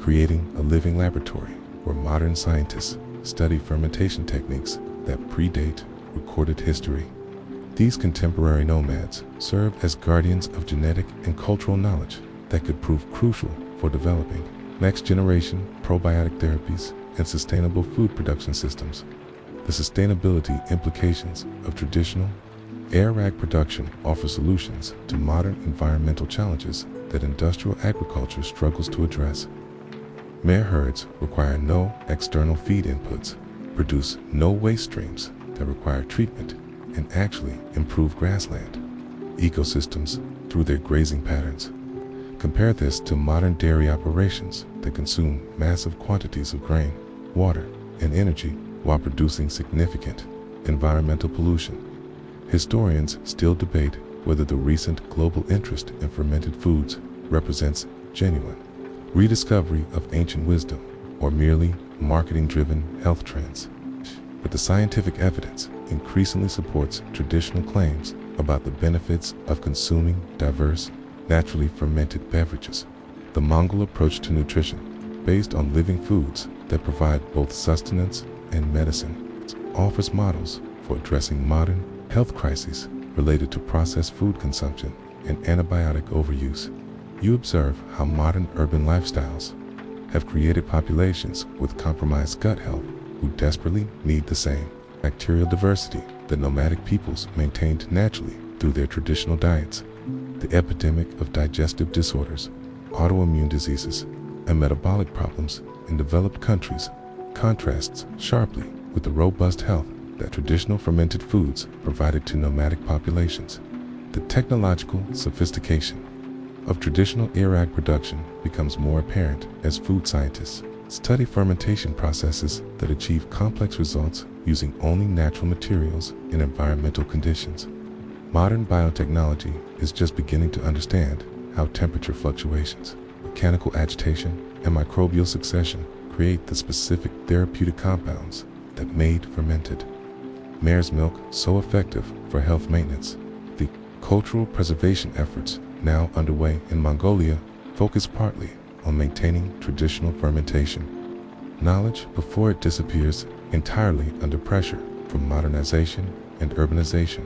creating a living laboratory where modern scientists study fermentation techniques that predate recorded history. These contemporary nomads serve as guardians of genetic and cultural knowledge that could prove crucial for developing next-generation probiotic therapies and sustainable food production systems. The sustainability implications of traditional air rag production offer solutions to modern environmental challenges that industrial agriculture struggles to address. Mare herds require no external feed inputs, produce no waste streams that require treatment, and actually improve grassland ecosystems through their grazing patterns. Compare this to modern dairy operations that consume massive quantities of grain, water, and energy while producing significant environmental pollution. Historians still debate whether the recent global interest in fermented foods represents genuine rediscovery of ancient wisdom or merely marketing-driven health trends. But the scientific evidence increasingly supports traditional claims about the benefits of consuming diverse, naturally fermented beverages. The Mongol approach to nutrition, based on living foods that provide both sustenance and medicine, offers models for addressing modern health crises related to processed food consumption and antibiotic overuse. You observe how modern urban lifestyles have created populations with compromised gut health who desperately need the same bacterial diversity that nomadic peoples maintained naturally through their traditional diets. The epidemic of digestive disorders, autoimmune diseases, and metabolic problems in developed countries contrasts sharply with the robust health that traditional fermented foods provided to nomadic populations. The technological sophistication of traditional air rag production becomes more apparent as food scientists study fermentation processes that achieve complex results using only natural materials in environmental conditions. Modern biotechnology is just beginning to understand how temperature fluctuations, mechanical agitation, and microbial succession create the specific therapeutic compounds that made fermented mare's milk so effective for health maintenance. The cultural preservation efforts now underway in Mongolia focus partly on maintaining traditional fermentation knowledge before it disappears entirely under pressure from modernization and urbanization.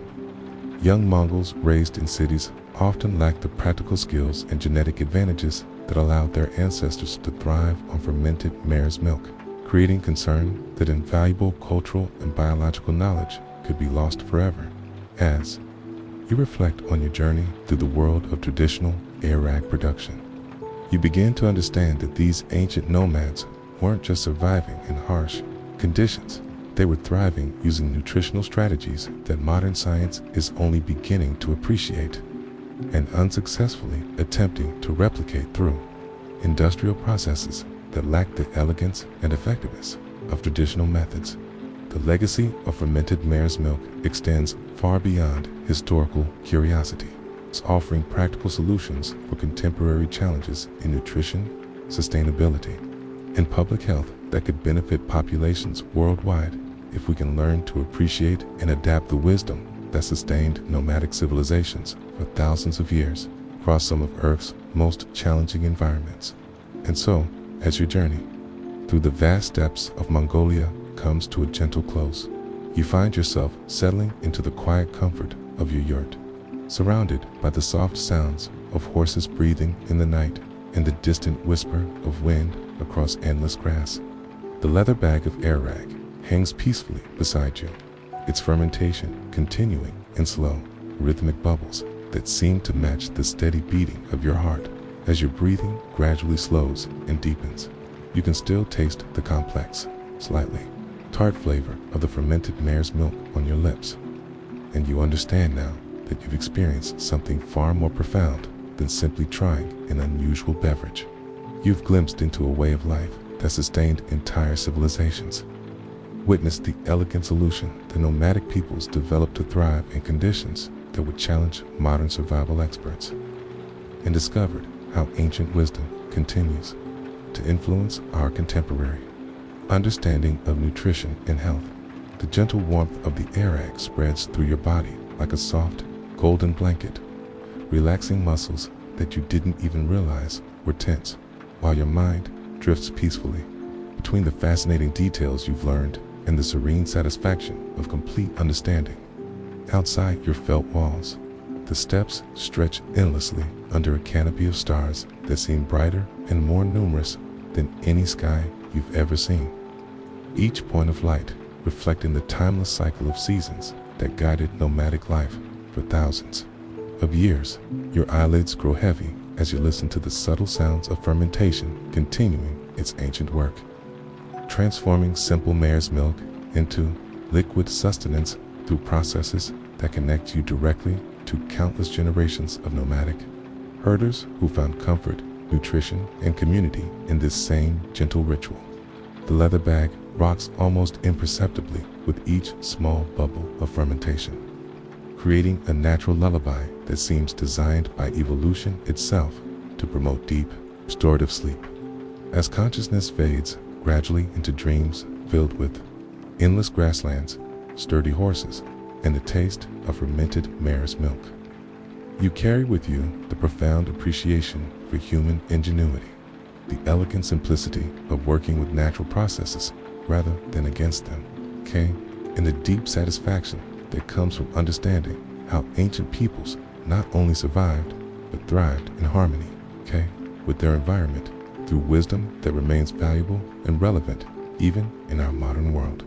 Young Mongols raised in cities often lack the practical skills and genetic advantages that allowed their ancestors to thrive on fermented mare's milk, creating concern that invaluable cultural and biological knowledge could be lost forever. As you reflect on your journey through the world of traditional air rag production, you begin to understand that these ancient nomads weren't just surviving in harsh conditions. They were thriving using nutritional strategies that modern science is only beginning to appreciate and unsuccessfully attempting to replicate through industrial processes that lack the elegance and effectiveness of traditional methods. The legacy of fermented mare's milk extends far beyond historical curiosity. It's offering practical solutions for contemporary challenges in nutrition, sustainability, and public health that could benefit populations worldwide if we can learn to appreciate and adapt the wisdom that sustained nomadic civilizations for thousands of years across some of Earth's most challenging environments. And so, as your journey through the vast steppes of Mongolia comes to a gentle close, you find yourself settling into the quiet comfort of your yurt, surrounded by the soft sounds of horses breathing in the night and the distant whisper of wind across endless grass. The leather bag of air rag hangs peacefully beside you, its fermentation continuing in slow, rhythmic bubbles that seem to match the steady beating of your heart. As your breathing gradually slows and deepens, you can still taste the complex, slightly tart flavor of the fermented mare's milk on your lips. And you understand now that you've experienced something far more profound than simply trying an unusual beverage. You've glimpsed into a way of life that sustained entire civilizations, witnessed the elegant solution that nomadic peoples developed to thrive in conditions that would challenge modern survival experts, and discovered how ancient wisdom continues to influence our contemporary understanding of nutrition and health. The gentle warmth of the air rag spreads through your body like a soft, golden blanket, relaxing muscles that you didn't even realize were tense, while your mind drifts peacefully between the fascinating details you've learned and the serene satisfaction of complete understanding. Outside your felt walls, the steppes stretch endlessly under a canopy of stars that seem brighter and more numerous than any sky you've ever seen. Each point of light reflecting the timeless cycle of seasons that guided nomadic life for thousands of years. Your eyelids grow heavy as you listen to the subtle sounds of fermentation continuing its ancient work, transforming simple mare's milk into liquid sustenance through processes that connect you directly to countless generations of nomadic herders who found comfort, nutrition, and community in this same gentle ritual. The leather bag rocks almost imperceptibly with each small bubble of fermentation, creating a natural lullaby that seems designed by evolution itself to promote deep, restorative sleep. As consciousness fades gradually into dreams filled with endless grasslands, sturdy horses, and the taste of fermented mare's milk, you carry with you the profound appreciation for human ingenuity, the elegant simplicity of working with natural processes rather than against them, and the deep satisfaction that comes from understanding how ancient peoples not only survived but thrived in harmony, with their environment through wisdom that remains valuable and relevant even in our modern world.